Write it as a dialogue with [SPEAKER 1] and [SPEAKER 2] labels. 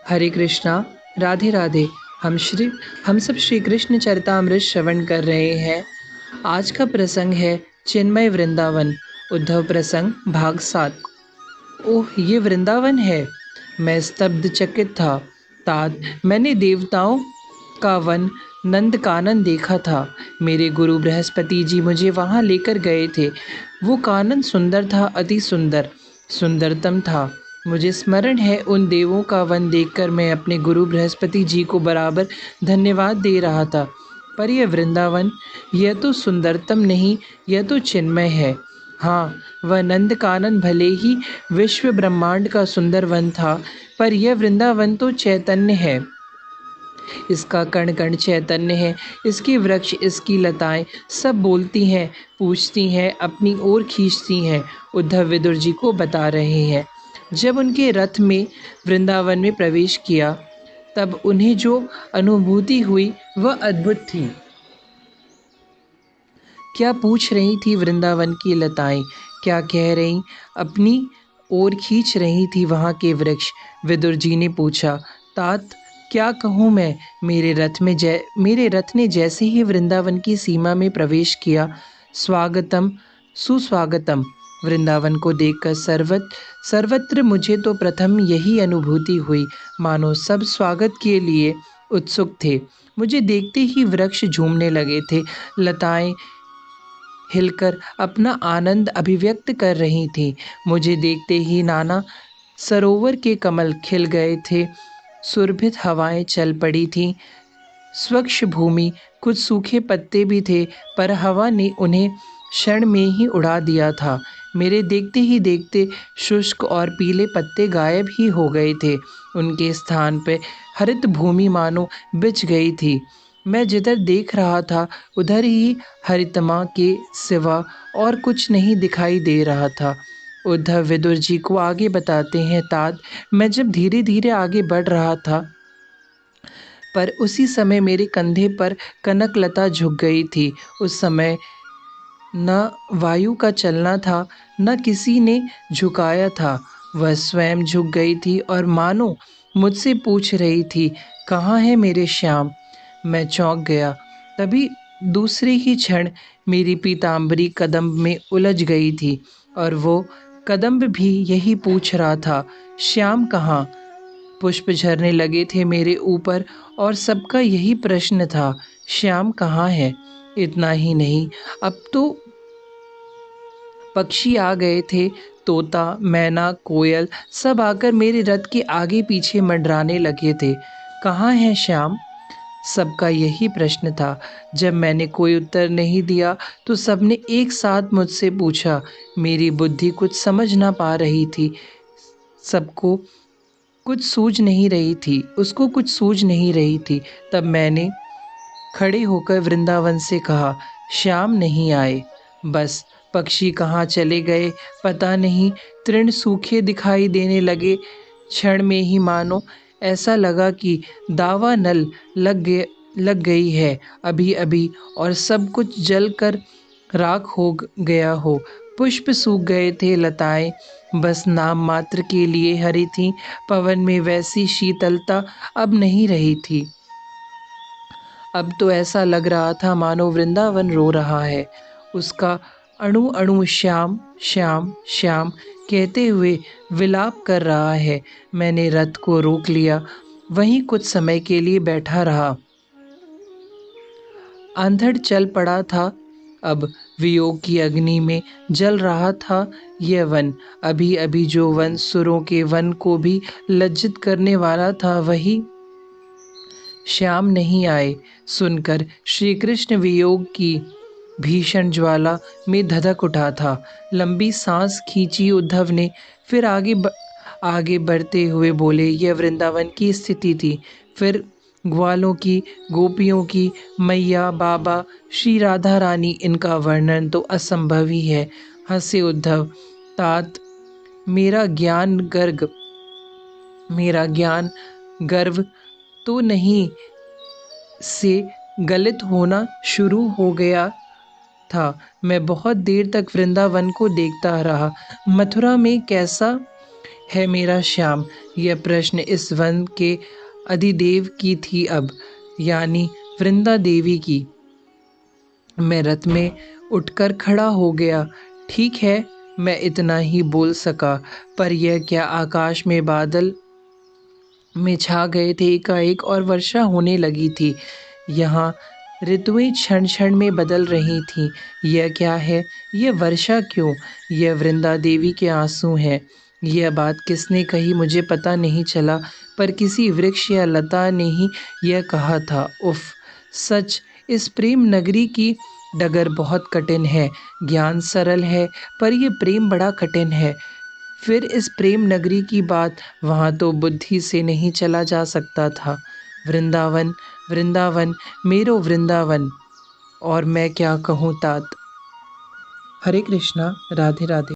[SPEAKER 1] हरे कृष्णा। राधे राधे। हम सब श्री कृष्ण चरितामृत श्रवण कर रहे हैं। आज का प्रसंग है चिन्मय वृंदावन। उद्धव प्रसंग भाग 7। ओह, ये वृंदावन है। मैं स्तब्ध चकित था। तात मैंने देवताओं का वन नंद कानन देखा था। मेरे गुरु बृहस्पति जी मुझे वहां लेकर गए थे। वो कानन सुंदर था, अति सुंदर, सुंदरतम था। मुझे स्मरण है, उन देवों का वन देखकर मैं अपने गुरु बृहस्पति जी को बराबर धन्यवाद दे रहा था। पर यह वृंदावन, यह तो सुंदरतम नहीं, यह तो चिन्मय है। हाँ, वह नंद कानन भले ही विश्व ब्रह्मांड का सुंदर वन था, पर यह वृंदावन तो चैतन्य है। इसका कण कण चैतन्य है। इसके वृक्ष, इसकी लताएं सब बोलती हैं, पूछती हैं, अपनी ओर खींचती हैं। उद्धव विदुर जी को बता रहे हैं, जब उनके रथ में वृंदावन में प्रवेश किया, तब उन्हें जो अनुभूति हुई वह अद्भुत थी। क्या पूछ रही थी वृंदावन की लताएं, क्या कह रही, अपनी ओर खींच रही थी वहां के वृक्ष। विदुर जी ने पूछा, तात क्या कहूँ मैं। मेरे रथ ने जैसे ही वृंदावन की सीमा में प्रवेश किया, स्वागतम सुस्वागतम। वृंदावन को देखकर सर्वत्र मुझे तो प्रथम यही अनुभूति हुई, मानो सब स्वागत के लिए उत्सुक थे। मुझे देखते ही वृक्ष झूमने लगे थे, लताएं हिलकर अपना आनंद अभिव्यक्त कर रही थी। मुझे देखते ही नाना सरोवर के कमल खिल गए थे, सुरभित हवाएं चल पड़ी थीं। स्वच्छ भूमि, कुछ सूखे पत्ते भी थे, पर हवा ने उन्हें क्षण में ही उड़ा दिया था। मेरे देखते ही देखते शुष्क और पीले पत्ते गायब ही हो गए थे। उनके स्थान पे हरित भूमि मानो बिछ गई थी। मैं जिधर देख रहा था, उधर ही हरितमा के सिवा और कुछ नहीं दिखाई दे रहा था। उद्धव विदुर जी को आगे बताते हैं, तात मैं जब धीरे धीरे आगे बढ़ रहा था, पर उसी समय मेरे कंधे पर कनकलता झुक गई थी। उस समय न वायु का चलना था, न किसी ने झुकाया था। वह स्वयं झुक गई थी और मानो मुझसे पूछ रही थी, कहाँ है मेरे श्याम। मैं चौंक गया। तभी दूसरे ही क्षण मेरी पीतांबरी कदम्ब में उलझ गई थी, और वो कदम्ब भी यही पूछ रहा था, श्याम कहाँ। पुष्प झरने लगे थे मेरे ऊपर, और सबका यही प्रश्न था, श्याम कहाँ है। इतना ही नहीं, अब तो पक्षी आ गए थे। तोता, मैना, कोयल सब आकर मेरे रथ के आगे पीछे मंडराने लगे थे, कहाँ है श्याम। सबका यही प्रश्न था। जब मैंने कोई उत्तर नहीं दिया, तो सबने एक साथ मुझसे पूछा। मेरी बुद्धि कुछ समझ ना पा रही थी। सबको कुछ सूझ नहीं रही थी, उसको कुछ सूझ नहीं रही थी। तब मैंने खड़े होकर वृंदावन से कहा, श्याम नहीं आए। बस पक्षी कहाँ चले गए पता नहीं। तृण सूखे दिखाई देने लगे। क्षण में ही मानो ऐसा लगा कि दावा नल लग गई है अभी अभी, और सब कुछ जल कर राख हो गया हो। पुष्प सूख गए थे, लताएं बस नाम मात्र के लिए हरी थीं। पवन में वैसी शीतलता अब नहीं रही थी। अब तो ऐसा लग रहा था मानो वृंदावन रो रहा है, उसका अणु अणु श्याम श्याम श्याम कहते हुए विलाप कर रहा है। मैंने रथ को रोक लिया, वहीं कुछ समय के लिए बैठा रहा। अंधड़ चल पड़ा था। अब वियोग की अग्नि में जल रहा था यह वन। अभी अभी जो वन सुरों के वन को भी लज्जित करने वाला था, वही श्याम नहीं आए सुनकर श्री कृष्ण वियोग की भीषण ज्वाला में धधक उठा था। लंबी सांस खींची उद्धव ने, फिर आगे बढ़ते हुए बोले, यह वृंदावन की स्थिति थी। फिर ग्वालों की, गोपियों की, मैया, बाबा, श्री राधा रानी, इनका वर्णन तो असंभव ही है। हंसे उद्धव, तात मेरा ज्ञान गर्व तो नहीं से गलित होना शुरू हो गया था। मैं बहुत देर तक वृंदावन को देखता रहा। मथुरा में कैसा है मेरा श्याम? यह प्रश्न इस वन के अधिदेव की थी अब, यानी वृंदा देवी की। मैं रथ में उठकर खड़ा हो गया। ठीक है, मैं इतना ही बोल सका, पर यह क्या आकाश में बादल में छा गए थे एकाएक और वर्षा होने लगी थी। यहाँ ऋतुएं क्षण क्षण में बदल रही थीं। यह क्या है? यह वर्षा क्यों? यह वृंदा देवी के आंसू हैं। यह बात किसने कही मुझे पता नहीं चला, पर किसी वृक्ष या लता ने ही यह कहा था। उफ, सच इस प्रेम नगरी की डगर बहुत कठिन है। ज्ञान सरल है, पर यह प्रेम बड़ा कठिन है। फिर इस प्रेम नगरी की बात, वहाँ तो बुद्धि से नहीं चला जा सकता था। वृंदावन, वृंदावन, मेरो वृंदावन। और मैं क्या कहूँ तात। हरे कृष्णा, राधे राधे।